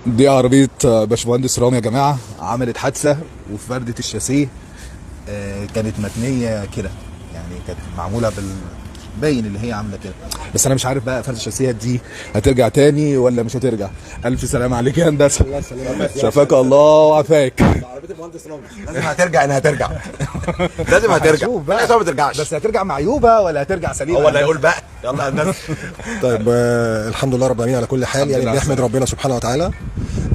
دي عربية باشمهندس رامي يا جماعة، عملت حادثة وفي فردة الشاسيه كانت متنية كده، يعني كانت معمولة باين اللي هي عاملة كده. بس أنا مش عارف بقى فردة الشاسيه دي هترجع تاني ولا مش هترجع. ألف سلام عليك يا هندسة. الله يسلمك. شفاك الله وعافاك. عربيه المهندس رامي لازم هترجع، انها هترجع. لازم هترجع بقى، ما ترجعش. بس هترجع معيوبة ولا هترجع سليمة؟ هو اللي هيقول بقى. يلا يا الناس. طيب الحمد لله رب العالمين على كل حال، يعني بنحمد ربنا سبحانه وتعالى.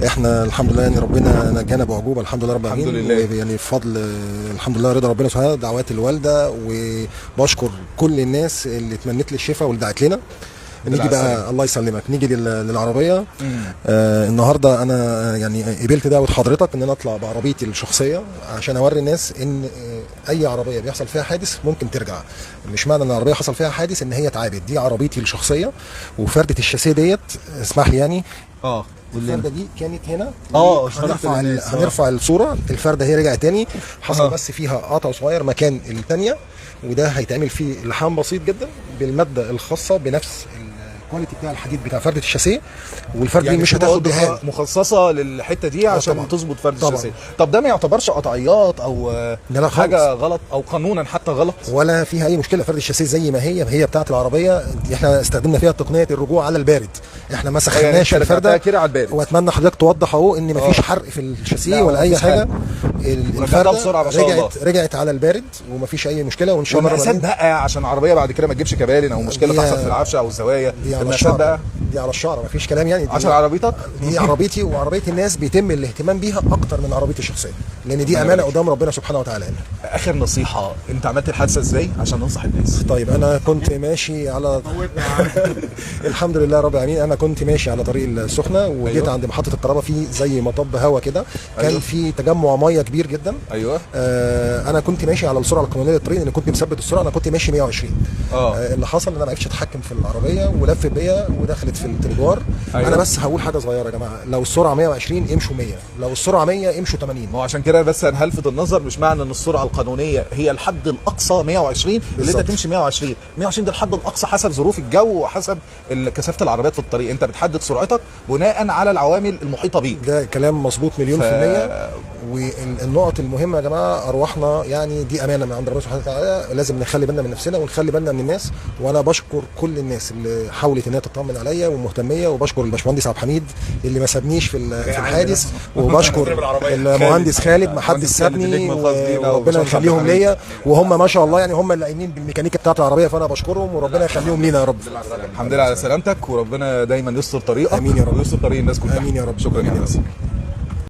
احنا الحمد لله يعني ربنا نجانا بعجوبه، الحمد لله رب العالمين. الحمد لله. يعني بفضل الحمد لله رضا ربنا سبحانه، دعوات الوالده، وبشكر كل الناس اللي تمنت لي الشفاء واللي دعت لنا. نيجي بقى الله يسلمك، نيجي للعربيه. النهارده انا يعني قبلت دعوه حضرتك ان انا اطلع بعربيتي الشخصيه عشان اوري الناس ان اي عربيه بيحصل فيها حادث ممكن ترجع. مش معنى ان العربيه حصل فيها حادث ان هي اتعابت. دي عربيتي الشخصيه، وفرده الشاسيه ديت اسمح لي يعني. الفرده دي كانت هنا. هنرفع الصوره. الفرده هي رجعت تاني، حصل بس فيها قطع صغير مكان الثانيه، وده هيتعمل فيه لحام بسيط جدا بالماده الخاصه بنفس الكواليتي بتاع الحديد بتاع فرده الشاسيه. والفرده يعني دي مش هتاخد دهان، مخصصه للحته دي عشان طبعاً. تظبط فرد طبعاً. الشاسيه. طب ده ما يعتبرش قطعيات او لا حاجه غلط او قانونا حتى غلط؟ ولا فيها اي مشكله. فرد الشاسيه زي ما هي بتاعه العربيه. احنا استخدمنا فيها تقنيه الرجوع على البارد. احنا ما سخناش في الفرده كده على البارد. واتمنى حضرتك توضح اهو ان مفيش حرق في الشاسيه ولا اي حاجه. الفرده بسرعه ما شاء الله رجعت على البارد ومفيش اي مشكله، وان شاء الله والمقاسات بقى عشان العربيه بعد كده ما تجيبش كبالن او مشكله تحصل في العفشه او الزوايا. دي على المقاسات بقى دي على الشعر مفيش كلام يعني. عشان عربيتك دي عربيتي وعربيه الناس بيتم الاهتمام بيها اكتر من عربيتي الشخصيه، لان دي امانه قدام ربنا سبحانه وتعالى. اخر نصيحه، انت عملت الحادثه ازاي عشان ننصح الناس؟ طيب انا كنت ماشي على الحمد لله رب العالمين. انا كنت ماشي على طريق السخنه وجيت عند محطه القرابه، في زي مطب هوا كده، كان في تجمع ميه كبير جدا. ايوه. انا كنت ماشي على السرعه القانونيه للطريق، لان كنت مثبت السرعه. انا كنت ماشي 120. اللي حصل ان انا ما عرفتش اتحكم في العربيه ولفت بيا ودخلت في التريجوار. أيوة. انا بس هقول حاجه صغيره يا جماعه، لو السرعه 120 امشوا 100، لو السرعه 100 امشوا 80. ما هو عشان كده بس انا هلفت النظر، مش معنى ان السرعه القانونيه هي الحد الاقصى 120 اللي انت تمشي 120. 120 ده الحد الاقصى حسب ظروف الجو وحسب كثافه العربيات في الطريق. انت بتحدد سرعتك بناء على العوامل المحيطه بيك. ده كلام مظبوط مليون في المية. والنقط المهمه يا جماعه، ارواحنا يعني دي امانه من عند ربنا سبحانه وتعالى، لازم نخلي بالنا من نفسنا ونخلي بالنا من الناس. وانا بشكر كل الناس اللي حاولت انها تطمن عليا ومهتميه، وبشكر الباشمهندس عبد الحميد اللي ما سابنيش في الحادث، وبشكر المهندس خالد ما حدش سابني، وربنا يخليهم ليا. وهم ما شاء الله يعني هم اللي قايمين بالميكانيكا بتاعت العربيه، فانا بشكرهم وربنا يخليهم لينا يا رب. الحمد لله على سلامتك، وربنا دايما يستر طريقك. امين يا رب. ويستر طريق الناس كلها. امين يا رب. شكرا يا هندسه.